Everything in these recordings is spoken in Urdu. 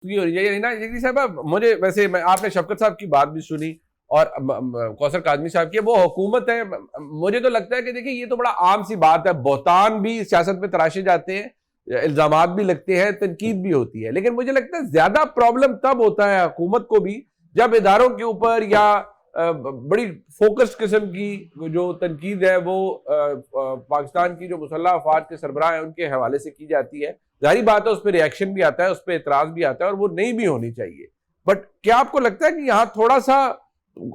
صاحب مجھے ویسے آپ نے شفقت صاحب کی بات بھی سنی اور کوثر کاظمی صاحب کی، وہ حکومت ہے. مجھے تو لگتا ہے کہ دیکھیں یہ تو بڑا عام سی بات ہے، بہتان بھی سیاست میں تراشے جاتے ہیں، الزامات بھی لگتے ہیں، تنقید بھی ہوتی ہے، لیکن مجھے لگتا ہے زیادہ پرابلم تب ہوتا ہے حکومت کو بھی جب اداروں کے اوپر یا بڑی فوکس قسم کی جو تنقید ہے وہ پاکستان کی جو مسلح افواج کے سربراہ ہیں ان کے حوالے سے کی جاتی ہے. ظاہری بات ہے اس پہ ریاکشن بھی آتا ہے، اس پہ اعتراض بھی آتا ہے، اور وہ نہیں بھی ہونی چاہیے. بٹ کیا آپ کو لگتا ہے کہ یہاں تھوڑا سا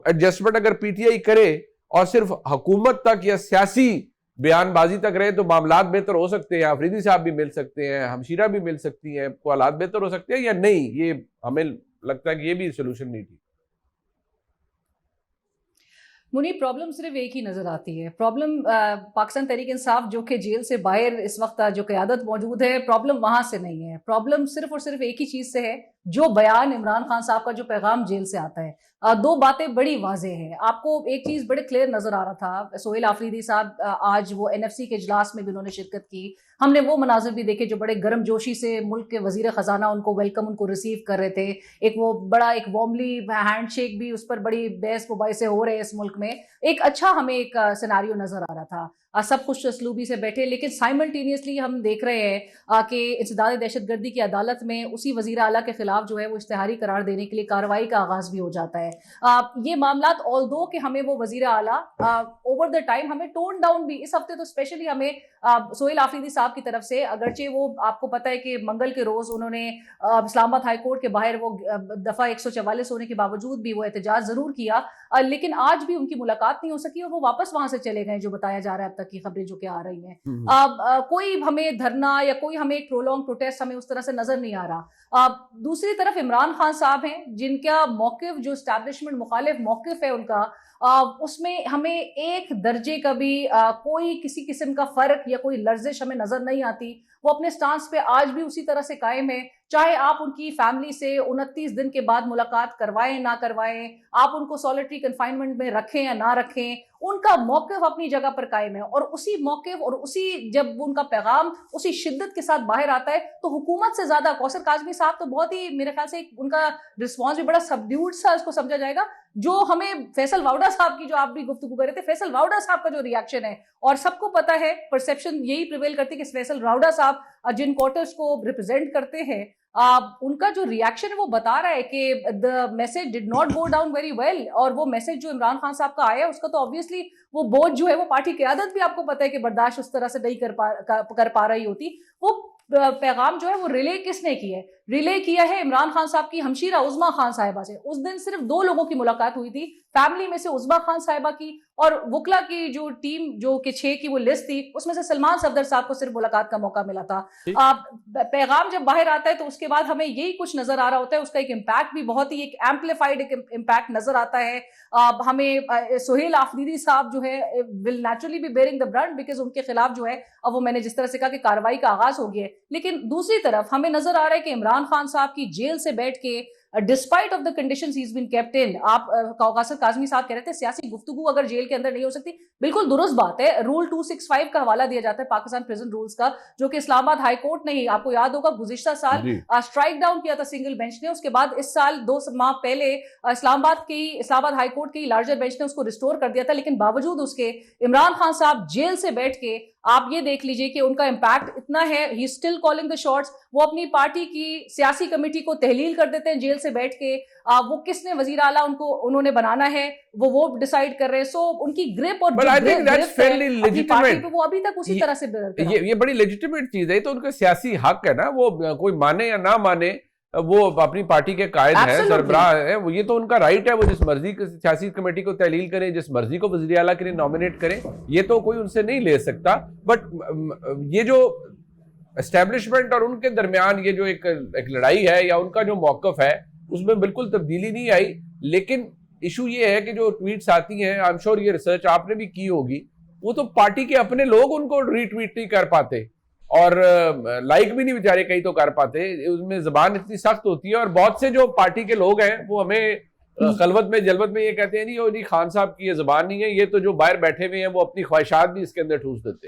ایڈجسٹمنٹ اگر پی ٹی آئی کرے اور صرف حکومت تک یا سیاسی بیان بازی تک رہے تو معاملات بہتر ہو سکتے ہیں؟ آفریدی صاحب بھی مل سکتے ہیں، ہمشیرہ بھی مل سکتی ہیں، کو حالات بہتر ہو سکتے ہیں یا نہیں؟ یہ ہمیں لگتا ہے کہ یہ بھی سولوشن نہیں تھی. منی پرابلم صرف ایک ہی نظر آتی ہے. پرابلم پاکستان تحریک انصاف جو کہ جیل سے باہر اس وقت جو قیادت موجود ہے، پرابلم وہاں سے نہیں ہے. پرابلم صرف اور صرف ایک ہی چیز سے ہے، جو بیان عمران خان صاحب کا جو پیغام جیل سے آتا ہے. دو باتیں بڑی واضح ہیں. آپ کو ایک چیز بڑے کلیئر نظر آ رہا تھا، سہیل آفریدی صاحب آج وہ NFC کے اجلاس میں بھی انہوں نے شرکت کی. ہم نے وہ مناظر بھی دیکھے جو بڑے گرم جوشی سے ملک کے وزیر خزانہ ان کو ویلکم، ان کو ریسیو کر رہے تھے. ایک وہ بڑا ایک وارملی ہینڈ شیک بھی اس پر بڑی بحث مباحثے ہو رہے ہیں اس ملک میں. ایک اچھا ہمیں ایک سیناریو نظر آ رہا تھا، سب خوش اسلوبی سے بیٹھے. لیکن سائملٹینیسلی ہم دیکھ رہے ہیں کہ انسداد دہشت گردی کی عدالت میں اسی وزیر اعلیٰ کے خلاف جو ہے وہ اشتہاری قرار دینے کے لیے کارروائی کا آغاز بھی ہو جاتا ہے. یہ معاملات آلدو کہ ہمیں وہ وزیر اعلیٰ اوور دا ٹائم ہمیں ٹون ڈاؤن بھی اس ہفتے تو اسپیشلی ہمیں سہیل آفریدی صاحب کی طرف سے، اگرچہ وہ آپ کو پتہ ہے کہ منگل کے روز انہوں نے اسلام آباد ہائی کورٹ کے باہر وہ دفعہ 144 ہونے کے باوجود بھی وہ احتجاج ضرور کیا، لیکن آج بھی ان کی ملاقات نہیں ہو سکی اور وہ واپس وہاں سے چلے گئے، جو بتایا جا رہا ہے اب تک کی خبریں جو کہ آ رہی ہیں. کوئی ہمیں دھرنا یا کوئی ہمیں ایک پرولونگ پروٹیسٹ ہمیں اس طرح سے نظر نہیں آ رہا. دوسری طرف عمران خان صاحب ہیں جن کا موقف جو اسٹیبلشمنٹ مخالف موقف ہے ان کا، اس میں ہمیں ایک درجے کا بھی کوئی کسی قسم کا فرق یا کوئی لرزش ہمیں نظر نہیں آتی. وہ اپنے سٹانس پہ آج بھی اسی طرح سے قائم ہے، چاہے آپ ان کی فیملی سے 29 دن کے بعد ملاقات کروائیں نہ کروائیں، آپ ان کو سالٹری کنفائنمنٹ میں رکھیں یا نہ رکھیں، ان کا موقف اپنی جگہ پر قائم ہے. اور اسی موقف اور اسی جب ان کا پیغام اسی شدت کے ساتھ باہر آتا ہے تو حکومت سے زیادہ کوثر کاظمی صاحب تو بہت ہی میرے خیال سے ان کا رسپانس بھی بڑا سبڈیوڈ سا اس کو سمجھا جائے گا. جو ہمیں فیصل واؤڈا صاحب کی جو آپ بھی گفتگو کر رہے تھے، فیصل واؤڈا صاحب کا جو ریاکشن ہے، اور سب کو پتا ہے پرسیپشن یہی پریویل کرتی ہے کہ فیصل واؤڈا صاحب جن کوارٹرز کو ریپرزینٹ کرتے ہیں، ان کا جو ریاکشن ہے وہ بتا رہا ہے کہ the message did not go down very well. اور وہ میسج جو عمران خان صاحب کا آیا ہے اس کا تو obviously وہ بوجھ جو ہے وہ پارٹی قیادت بھی آپ کو پتہ ہے کہ برداشت اس طرح سے نہیں کر پا رہی ہوتی. وہ پیغام جو ہے وہ ریلے کس نے کی ہے؟ ریلے کیا ہے عمران خان صاحب کی ہمشیرہ عظمیٰ خان صاحبہ سے. اس دن صرف 2 لوگوں کی ملاقات ہوئی تھی، فیملی میں سے عظمیٰ خان صاحبہ کی، اور وکلا کی جو ٹیم جو کہ 6 کی وہ لسٹ تھی اس میں سے سلمان صفدر صاحب کو صرف ملاقات کا موقع ملا تھا. پیغام جب باہر آتا ہے تو اس کے بعد ہمیں یہی کچھ نظر آ رہا ہوتا ہے، اس کا ایک امپیکٹ بھی بہت ہی ایک ایمپلیفائڈ ایک امپیکٹ نظر آتا ہے. ہمیں سہیل آفریدی صاحب جو ہے will naturally be bearing the brunt because ان کے خلاف جو ہے اب وہ میں نے جس طرح سے کہا کہ کارروائی کا آغاز ہو گیا ہے. لیکن دوسری طرف ہمیں نظر آ رہا ہے کہ عمران خان صاحب کی جیل سے بیٹھ کے despite of the conditions has been kept in, آپ کوثر کاظمی صاحب کہہ رہے تھے سیاسی گفتگو اگر جیل کے اندر نہیں ہو سکتی، بالکل درست بات ہے. رول 265 کا حوالہ دیا جاتا ہے پاکستان پریزن رولز کا، جو کہ اسلام آباد ہائی کورٹ نے ہی آپ کو یاد ہوگا گزشتہ سال اسٹرائک ڈاؤن کیا تھا سنگل بینچ نے. اس کے بعد اس سال 2 ماہ پہلے اسلام آباد ہائی کورٹ کی لارجر بینچ نے اس کو ریسٹور کر دیا تھا. لیکن باوجود اس کے عمران خان صاحب جیل سے بیٹھ کے آپ یہ دیکھ لیجئے کہ ان کا امپیکٹ اتنا ہے، he still calling the shots. وہ اپنی پارٹی کی سیاسی کمیٹی کو تحلیل کر دیتے ہیں جیل سے بیٹھ کے، وہ کس نے وزیر اعلیٰ انہوں نے بنانا ہے وہ ڈیسائیڈ کر رہے ہیں. سو ان کی گرپ اور اپنی پارٹی پہ وہ ابھی تک اسی طرح سے یہ بڑی لیجیٹیمیٹ چیز ہے. تو ان کا سیاسی حق ہے نا، وہ کوئی مانے یا نہ مانے، وہ اپنی پارٹی کے قائد ہیں، سربراہ ہیں، یہ تو ان کا رائٹ ہے. وہ جس مرضی سیاسی کمیٹی کو تحلیل کریں، جس مرضی کو وزیر اعلیٰ کے لیے نامینیٹ کریں، یہ تو کوئی ان سے نہیں لے سکتا. بٹ یہ جو اسٹیبلشمنٹ اور ان کے درمیان یہ جو ایک لڑائی ہے یا ان کا جو موقف ہے اس میں بالکل تبدیلی نہیں آئی. لیکن ایشو یہ ہے کہ جو ٹویٹس آتی ہیں، آئی ایم شور یہ ریسرچ آپ نے بھی کی ہوگی، وہ تو پارٹی کے اپنے لوگ ان کو ری ٹویٹ نہیں کر پاتے اور لائک بھی نہیں بیچارے کئی تو کر پاتے. اس میں زبان اتنی سخت ہوتی ہے. اور بہت سے جو پارٹی کے لوگ ہیں وہ ہمیں خلوت میں جلوت میں یہ کہتے ہیں نہیں خان صاحب کی یہ زبان نہیں ہے، یہ تو جو باہر بیٹھے ہوئے ہیں وہ اپنی خواہشات بھی اس کے اندر ٹھوس دیتے.